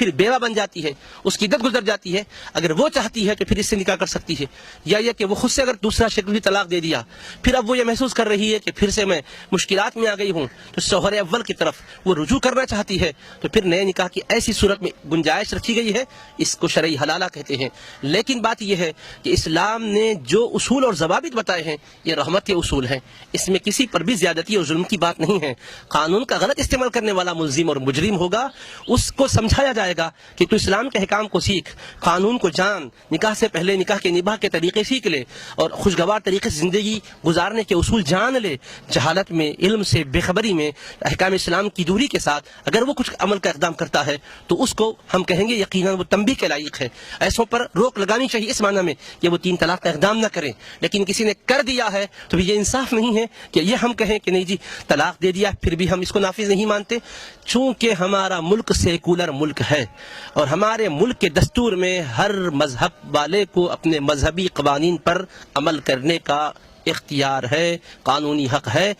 پھر بیوہ بن جاتی ہے، اس کی عدت گزر جاتی ہے، اگر وہ چاہتی ہے تو پھر اس سے نکاح کر سکتی ہے، یا یہ کہ وہ خود سے اگر دوسرا شکل بھی طلاق دے دیا، پھر اب وہ یہ محسوس کر رہی ہے کہ پھر سے میں مشکلات میں آ گئی ہوں، تو شوہر اول کی طرف وہ رجوع کرنا چاہتی ہے، تو پھر نئے نکاح کی ایسی صورت میں گنجائش رکھی گئی ہے، اس کو شرعی حلالہ کہتے ہیں۔ لیکن بات یہ ہے کہ اسلام نے جو اصول اور ضوابط بتائے ہیں یہ رحمت کے اصول ہیں، اس میں کسی پر بھی زیادتی اور ظلم کی بات نہیں ہے۔ قانون کا غلط استعمال کرنے والا ملزم اور مجرم ہوگا، اس کو سمجھایا جائے گا کہ تو اسلام کے احکام کو سیکھ، قانون کو جان، نکاح سے پہلے نکاح کے نباہ کے طریقے سیکھ لے اور خوشگوار طریقے سے زندگی گزارنے کے اصول جان لے۔ جہالت میں، علم سے بے خبری میں، احکام اسلام کی دوری کے ساتھ اگر وہ کچھ عمل کا اقدام کرتا ہے تو اس کو ہم کہیں گے یقیناً وہ تنبیہ کے لائق ہے۔ ایسوں پر روک لگانی چاہیے اس معنی میں کہ وہ 3 طلاق کا اقدام نہ کریں، لیکن کسی نے کر دیا ہے تو یہ انصاف نہیں ہے کہ یہ ہم کہیں کہ نہیں جی طلاق دے دیا پھر بھی ہم اس کو نافذ نہیں مانتے۔ چونکہ ہمارا ملک سیکولر ملک ہے اور ہمارے ملک کے دستور میں ہر مذہب والے کو اپنے مذہبی قوانین پر عمل کرنے کا اختیار ہے، قانونی حق ہے۔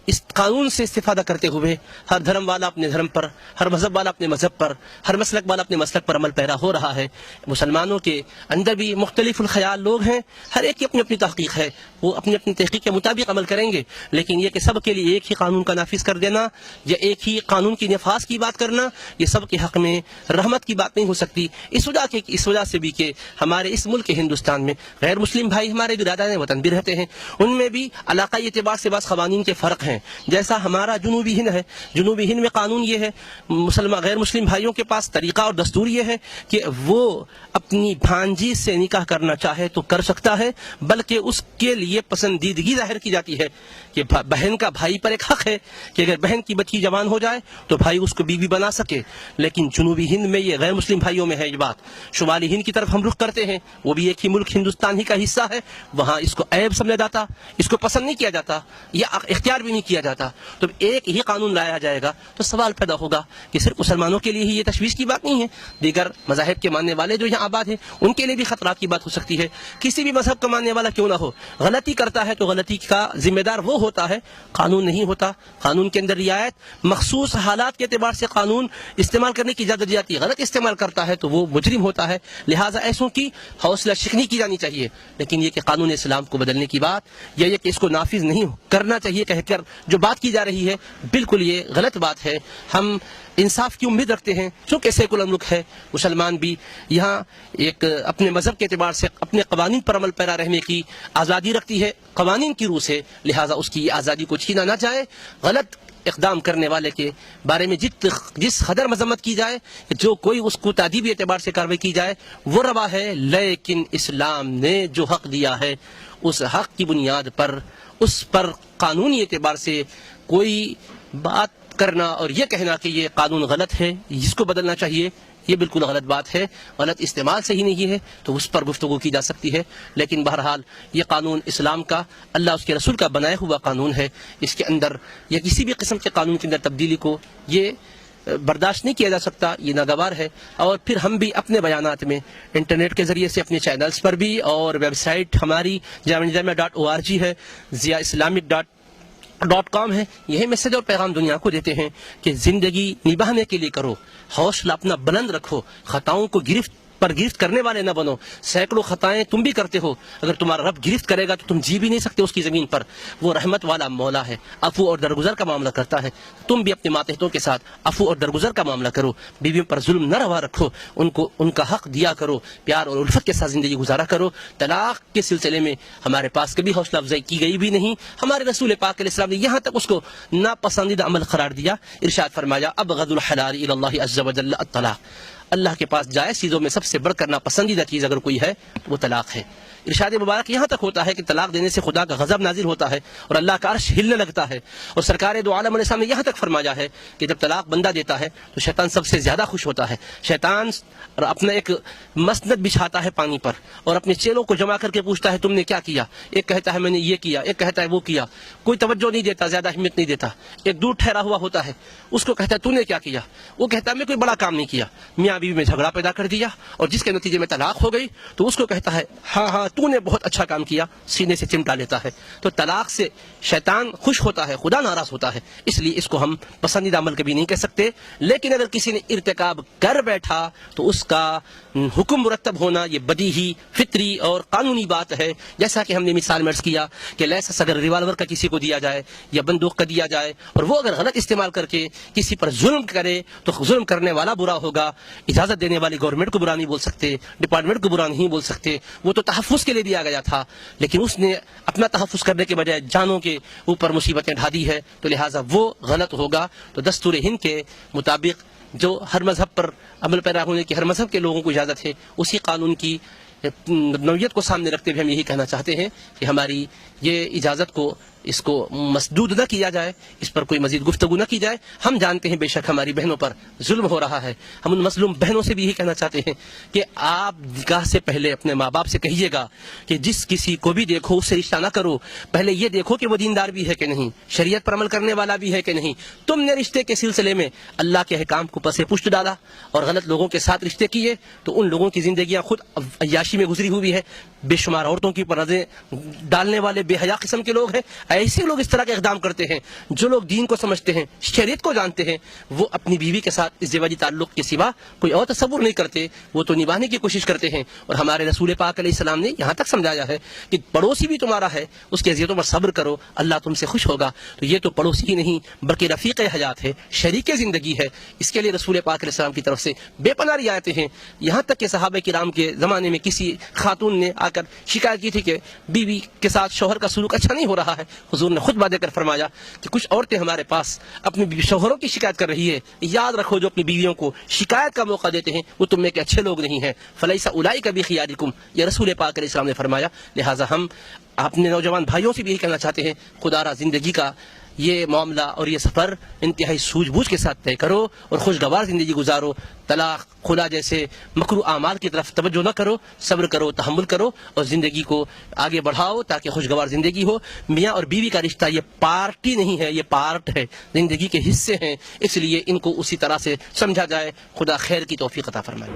اس قانون سے استفادہ کرتے ہوئے ہر دھرم والا اپنے دھرم پر، ہر مذہب والا اپنے مذہب پر، ہر مسلک والا اپنے مسلک پر عمل پیرا ہو رہا ہے۔ مسلمانوں کے اندر بھی مختلف الخیال لوگ ہیں، ہر ایک کی اپنی اپنی تحقیق ہے، وہ اپنی اپنی تحقیق کے مطابق عمل کریں گے، لیکن یہ کہ سب کے لیے ایک ہی قانون کا نافذ کر دینا یا ایک ہی قانون کی نفاذ کی بات کرنا یہ سب کے حق میں رحمت کی بات نہیں ہو سکتی۔ اس وجہ سے بھی کہ ہمارے اس ملک ہندوستان میں غیر مسلم بھائی ہمارے برادران وطن بھی رہتے ہیں، ان میں بھی علاقائی اعتبار سے بعض قوانین کے فرق ہیں۔ جیسا ہمارا جنوبی ہند ہے، جنوبی ہند میں قانون یہ ہے، غیر مسلم بھائیوں کے پاس طریقہ اور دستور یہ ہے کہ وہ اپنی بھانجی سے نکاح کرنا چاہے تو کر سکتا ہے، بلکہ اس کے لیے پسندیدگی ظاہر کی جاتی ہے کہ بہن کا بھائی پر ایک حق ہے کہ اگر بہن کی بچی جوان ہو جائے تو بھائی اس کو بیوی بنا سکے۔ لیکن جنوبی ہند میں یہ غیر مسلم بھائیوں میں ہے یہ بات۔ شمالی ہند کی طرف ہم رخ کرتے ہیں، وہ بھی ایک ہی ملک ہندوستان ہی کا حصہ ہے، وہاں اس کو عیب سمجھا جاتا، اس کو پسند نہیں کیا جاتا یا اختیار بھی نہیں کیا جاتا۔ تو ایک ہی قانون لایا جائے گا تو سوال پیدا ہوگا کہ صرف مسلمانوں کے لیے ہی یہ تشویش کی بات نہیں ہے، دیگر مذاہب کے ماننے والے جو یہاں آباد ہیں ان کے لیے بھی خطرات کی بات ہو سکتی ہے۔ کسی بھی مذہب کا ماننے والا کیوں نہ ہو، غلطی کرتا ہے تو غلطی کا ذمہ دار وہ ہوتا ہے، قانون نہیں ہوتا۔ قانون کے اندر رعایت، مخصوص حالات کے اعتبار سے قانون استعمال کرنے کی اجازت دی جاتی ہے، غلط استعمال کرتا ہے تو وہ مجرم ہوتا ہے۔ لہٰذا ایسوں کی حوصلہ شکنی کی جانی چاہیے، لیکن یہ کہ قانون اسلام کو بدلنے کی بات یا یہ کہ اس کو نافذ نہیں کرنا چاہیے کہہ کر جو بات کی جا رہی ہے بالکل یہ غلط بات ہے۔ ہم انصاف کی امید رکھتے ہیں، چونکہ سیکولر ملک ہے، مسلمان بھی یہاں ایک اپنے مذہب کے اعتبار سے اپنے قوانین پر عمل پیرا رہنے کی آزادی رکھتی ہے قوانین کی روح سے، لہٰذا اس کی آزادی کو چھینا نہ جائے۔ غلط اقدام کرنے والے کے بارے میں جس قدر مذمت کی جائے، جو کوئی اس کو تعدیبی اعتبار سے کارروائی کی جائے وہ روا ہے، لیکن اسلام نے جو حق دیا ہے اس حق کی بنیاد پر اس پر قانونی اعتبار سے کوئی بات کرنا اور یہ کہنا کہ یہ قانون غلط ہے، جس کو بدلنا چاہیے، یہ بالکل غلط بات ہے، غلط استعمال سے ہی نہیں ہے تو اس پر گفتگو کی جا سکتی ہے۔ لیکن بہرحال یہ قانون اسلام کا، اللہ اس کے رسول کا بنایا ہوا قانون ہے، اس کے اندر یا کسی بھی قسم کے قانون کے اندر تبدیلی کو یہ برداشت نہیں کیا جا سکتا، یہ ناگوار ہے۔ اور پھر ہم بھی اپنے بیانات میں انٹرنیٹ کے ذریعے سے اپنے چینلز پر بھی اور ویب سائٹ ہماری جامعہ.org ہے، ziaislamic.com ہے، یہی میسج اور پیغام دنیا کو دیتے ہیں کہ زندگی نبھانے کے لیے کرو، حوصلہ اپنا بلند رکھو، خطاؤں کو گرفت کرنے والے نہ بنو۔ سینکڑوں خطائیں تم بھی کرتے ہو، اگر تمہارا رب گرفت کرے گا تو تم جی بھی نہیں سکتے اس کی زمین پر۔ وہ رحمت والا مولا ہے، عفو اور درگزر کا معاملہ کرتا ہے۔ تم بھی اپنے ماتحتوں کے ساتھ عفو اور درگزر کا معاملہ کرو، بیویوں پر ظلم نہ روا رکھو، ان کا حق دیا کرو، پیار اور الفت کے ساتھ زندگی گزارا کرو۔ طلاق کے سلسلے میں ہمارے پاس کبھی حوصلہ افزائی کی گئی بھی نہیں، ہمارے رسول پاک علیہ السلام نے یہاں تک اس کو ناپسندیدہ عمل قرار دیا، ارشاد فرمایا ابغض الحلال الی اللہ عز وجل الطلاق، اللہ کے پاس جائز چیزوں میں سب سے بڑھ کر ناپسندیدہ چیز اگر کوئی ہے تو وہ طلاق ہے۔ ارشاد مبارک یہاں تک ہوتا ہے کہ طلاق دینے سے خدا کا غضب نازل ہوتا ہے اور اللہ کا عرش ہلنے لگتا ہے، اور سرکار دو عالم علیہ السلام نے یہاں تک فرمایا ہے کہ جب طلاق بندہ دیتا ہے تو شیطان سب سے زیادہ خوش ہوتا ہے۔ شیطان اپنا ایک مسند بچھاتا ہے پانی پر اور اپنے چیلوں کو جمع کر کے پوچھتا ہے تم نے کیا کیا؟ ایک کہتا ہے میں نے یہ کیا، ایک کہتا ہے وہ کیا، کوئی توجہ نہیں دیتا، زیادہ اہمیت نہیں دیتا۔ ایک دور ٹھہرا ہوا ہوتا ہے، اس کو کہتا ہے تو نے کیا کیا؟ وہ کہتا ہے میں کوئی بڑا کام نہیں کیا، میاں بیوی میں جھگڑا پیدا کر دیا اور جس کے نتیجے میں طلاق ہو گئی، تو اس کو کہتا ہے ہاں ہاں تو نے بہت اچھا کام کیا، سینے سے چمٹا لیتا ہے۔ تو طلاق سے شیطان خوش ہوتا ہے، خدا ناراض ہوتا ہے، اس لیے اس کو ہم پسندیدہ عمل کبھی نہیں کہہ سکتے۔ لیکن اگر کسی نے ارتکاب کر بیٹھا تو اس کا حکم مرتب ہونا یہ بدیہی، فطری اور قانونی بات ہے۔ جیسا کہ ہم نے مثال میں عرض کیا کہ لیسنس اگر ریوالور کا کسی کو دیا جائے یا بندوق کا دیا جائے اور وہ اگر غلط استعمال کر کے کسی پر ظلم کرے تو ظلم کرنے والا برا ہوگا۔ اجازت دینے والی گورنمنٹ کو برا نہیں بول سکتے، ڈپارٹمنٹ کو برا نہیں بول سکتے، وہ تو تحفظ کے لیے دیا گیا تھا، لیکن اس نے اپنا تحفظ کرنے کے بجائے جانوں کے اوپر مصیبتیں ڈھا دی ہے، تو لہٰذا وہ غلط ہوگا۔ تو دستور ہند کے مطابق جو ہر مذہب پر عمل پیرا ہونے کی ہر مذہب کے لوگوں کو اجازت ہے، اسی قانون کی نوعیت کو سامنے رکھتے ہوئے ہم یہی کہنا چاہتے ہیں کہ ہماری یہ اجازت کو اس کو مسدود نہ کیا جائے، اس پر کوئی مزید گفتگو نہ کی جائے۔ ہم جانتے ہیں بے شک ہماری بہنوں پر ظلم ہو رہا ہے، ہم ان مظلوم بہنوں سے بھی یہی کہنا چاہتے ہیں کہ آپ نکاح سے پہلے اپنے ماں باپ سے کہیے گا کہ جس کسی کو بھی دیکھو اس سے رشتہ نہ کرو، پہلے یہ دیکھو کہ وہ دیندار بھی ہے کہ نہیں، شریعت پر عمل کرنے والا بھی ہے کہ نہیں۔ تم نے رشتے کے سلسلے میں اللہ کے احکام کو پس پشت ڈالا اور غلط لوگوں کے ساتھ رشتے کیے تو ان لوگوں کی زندگیاں خود عیاشی میں گزری ہوئی ہے، بے شمار عورتوں کی پردے ڈالنے والے بے حیا قسم کے لوگ ہیں۔ ایسے لوگ اس طرح کے اقدام کرتے ہیں، جو لوگ دین کو سمجھتے ہیں، شریعت کو جانتے ہیں، وہ اپنی بیوی کے ساتھ ازدواجی تعلق کے سوا کوئی اور تصور نہیں کرتے، وہ تو نبھانے کی کوشش کرتے ہیں۔ اور ہمارے رسول پاک علیہ السلام نے یہاں تک سمجھایا ہے کہ پڑوسی بھی تمہارا ہے، اس کی اذیتوں پر صبر کرو، اللہ تم سے خوش ہوگا۔ تو یہ تو پڑوسی ہی نہیں بلکہ رفیق حیات ہے، شریک زندگی ہے۔ اس کے لیے رسول پاک علیہ السلام کی طرف سے بے پناہ رعایتیں ہیں، یہاں تک کہ صحابہ کرام کے زمانے میں کسی خاتون نے آ کر شکایت کی تھی کہ بیوی کے ساتھ شوہر کا سلوک اچھا نہیں ہو رہا ہے، حضور نے خطبہ دے کر فرمایا کہ کچھ عورتیں ہمارے پاس اپنی شوہروں کی شکایت کر رہی ہے، یاد رکھو جو اپنی بیویوں کو شکایت کا موقع دیتے ہیں وہ تم میں کے اچھے لوگ نہیں ہیں، فلیس اولئک بخیارکم، یہ رسول پاک علیہ السلام نے فرمایا۔ لہٰذا ہم اپنے نوجوان بھائیوں سے بھی یہی کہنا چاہتے ہیں، خدا را زندگی کا یہ معاملہ اور یہ سفر انتہائی سوجھ بوجھ کے ساتھ طے کرو اور خوشگوار زندگی گزارو، طلاق خلا جیسے مکروہ اعمال کی طرف توجہ نہ کرو، صبر کرو، تحمل کرو اور زندگی کو آگے بڑھاؤ تاکہ خوشگوار زندگی ہو۔ میاں اور بیوی کا رشتہ یہ پارٹی نہیں ہے، یہ پارٹ ہے، زندگی کے حصے ہیں، اس لیے ان کو اسی طرح سے سمجھا جائے۔ خدا خیر کی توفیق عطا فرمائے۔